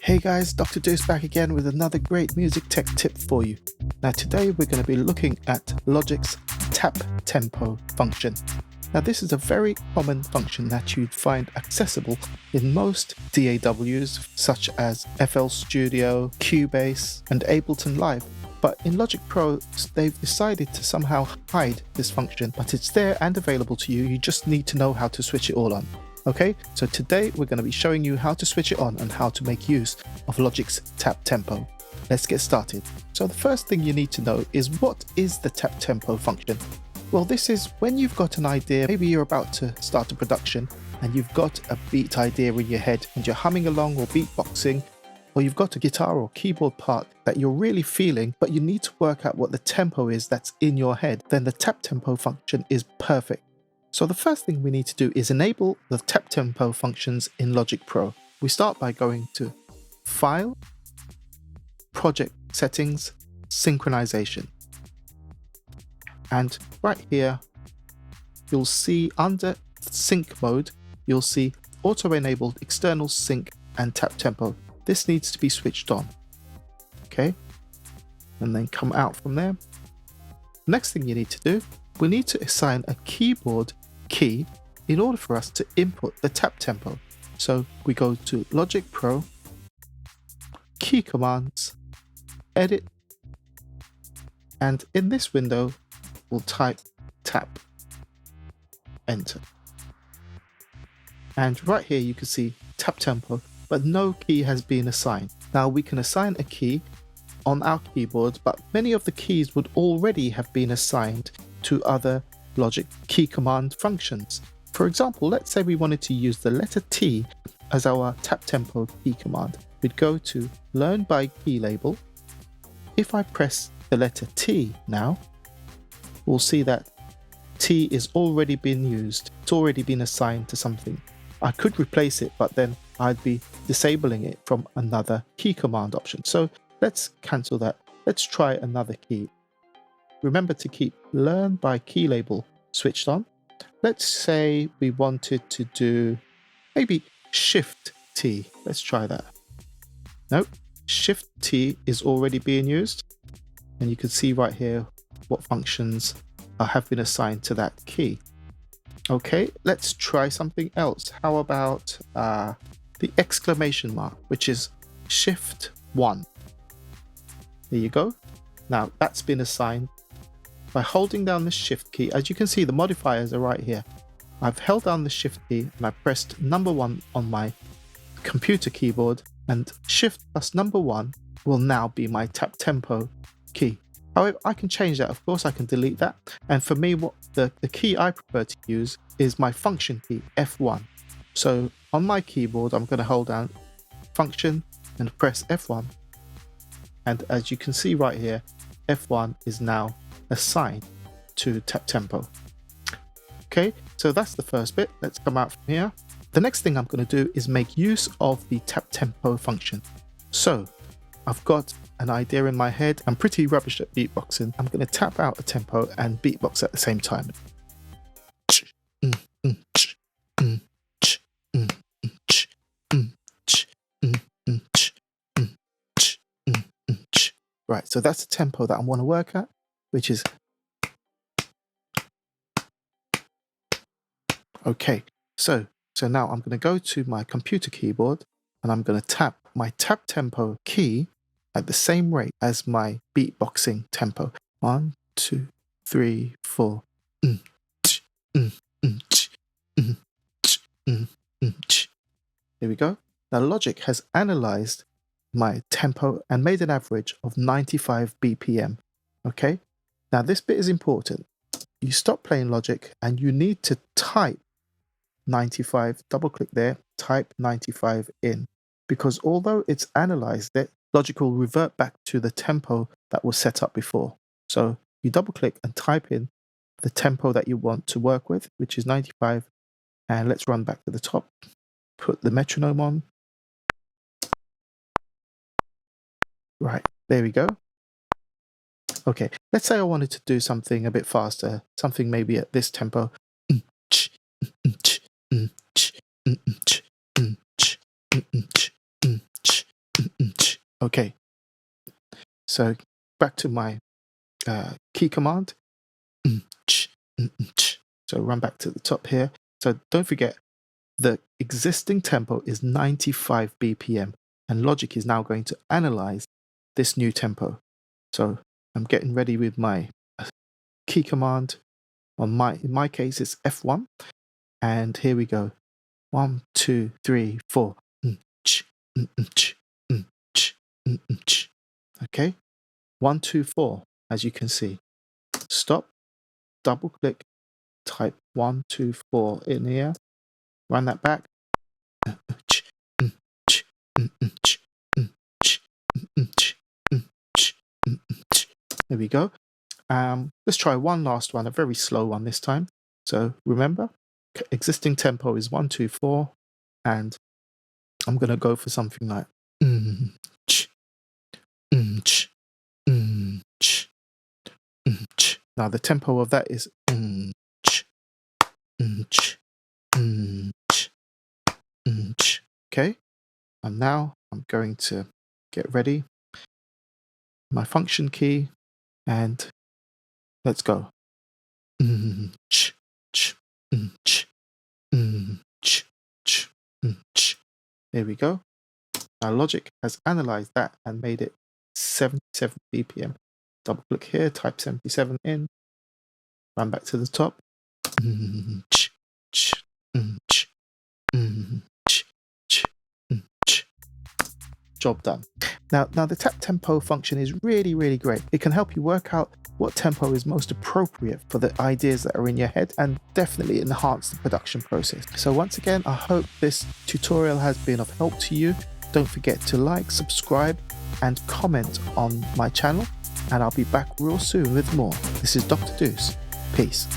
Hey guys, Dr. Duce back again with another great music tech tip for you. Now today we're going to be looking at Logic's tap tempo function. Now this is a very common function that you'd find accessible in most DAWs such as FL Studio, Cubase and Ableton Live. But in Logic Pro, they've decided to somehow hide this function, but it's there and available to you. You just need to know how to switch it all on. Okay, so today we're going to be showing you how to switch it on and how to make use of Logic's tap tempo. Let's get started. So the first thing you need to know is, what is the tap tempo function? Well, this is when you've got an idea, maybe you're about to start a production and you've got a beat idea in your head and you're humming along or beatboxing, or you've got a guitar or keyboard part that you're really feeling, but you need to work out what the tempo is that's in your head, then the tap tempo function is perfect. So the first thing we need to do is enable the tap tempo functions in Logic Pro. We start by going to File, Project Settings, Synchronization. And right here, you'll see under Sync mode, you'll see Auto-enabled External Sync and Tap Tempo. This needs to be switched on. Okay, and then come out from there. Next thing you need to do, we need to assign a keyboard key in order for us to input the tap tempo. So we go to Logic Pro, Key Commands, Edit, and in this window we'll type tap, enter. And right here you can see tap tempo, but no key has been assigned. Now we can assign a key on our keyboard, but many of the keys would already have been assigned to other Logic key command functions. For example, let's say we wanted to use the letter T as our tap tempo key command. We'd go to Learn by Key Label. If I press the letter T now, we'll see that T is already been used. It's already been assigned to something. I could replace it, but then I'd be disabling it from another key command option. So let's cancel that. Let's try another key. Remember to keep Learn by Key Label switched on. Let's say we wanted to do maybe Shift T. Let's try that. Nope, Shift T is already being used. And you can see right here what functions have been assigned to that key. Okay, let's try something else. How about the exclamation mark, which is Shift 1. There you go. Now that's been assigned by holding down the Shift key. As you can see, the modifiers are right here. I've held down the Shift key and I pressed number 1 on my computer keyboard, and Shift plus number 1 will now be my tap tempo key. However, I can change that. Of course, I can delete that. And for me, what the key I prefer to use is my function key, F1. So on my keyboard, I'm going to hold down function and press F1. And as you can see right here, F1 is now assigned to tap tempo. Okay, so that's the first bit. Let's come out from here. The next thing I'm going to do is make use of the tap tempo function. So I've got an idea in my head. I'm pretty rubbish at beatboxing. I'm going to tap out a tempo and beatbox at the same time. Right, so that's the tempo that I want to work at, which is okay. So now I'm going to go to my computer keyboard and I'm going to tap my tap tempo key at the same rate as my beatboxing tempo. 1, 2, 3, 4. There we go. Now Logic has analyzed my tempo and made an average of 95 BPM. Okay, now this bit is important. You stop playing Logic and you need to type 95, double click there, type 95 in, because although it's analyzed it, Logic will revert back to the tempo that was set up before. So you double click and type in the tempo that you want to work with, which is 95, and let's run back to the top, put the metronome on. Right, there we go. Okay, let's say I wanted to do something a bit faster, something maybe at this tempo. Okay, so back to my key command. So run back to the top here. So don't forget, the existing tempo is 95 BPM, and Logic is now going to analyze this new tempo. So I'm getting ready with my key command. In my case, it's F1, and here we go. 1, 2, 3, 4. Okay, 1, 2, 4. As you can see, stop, double click, type 1, 2, 4 in here, run that back. There we go. Let's try one last one, a very slow one this time. So remember, existing tempo is 1, 2, 4, and I'm gonna go for something like now the tempo of that is okay, and now I'm going to get ready, my function key, and let's go. There we go. Now Logic has analyzed that and made it 77 BPM. Double click here, type 77 in, run back to the top. Job done. Now the tap tempo function is really great. It can help you work out what tempo is most appropriate for the ideas that are in your head, and definitely enhance the production process. So once again, I hope this tutorial has been of help to you. Don't forget to like, subscribe, and comment on my channel, and I'll be back real soon with more. This is Dr. Duce. Peace.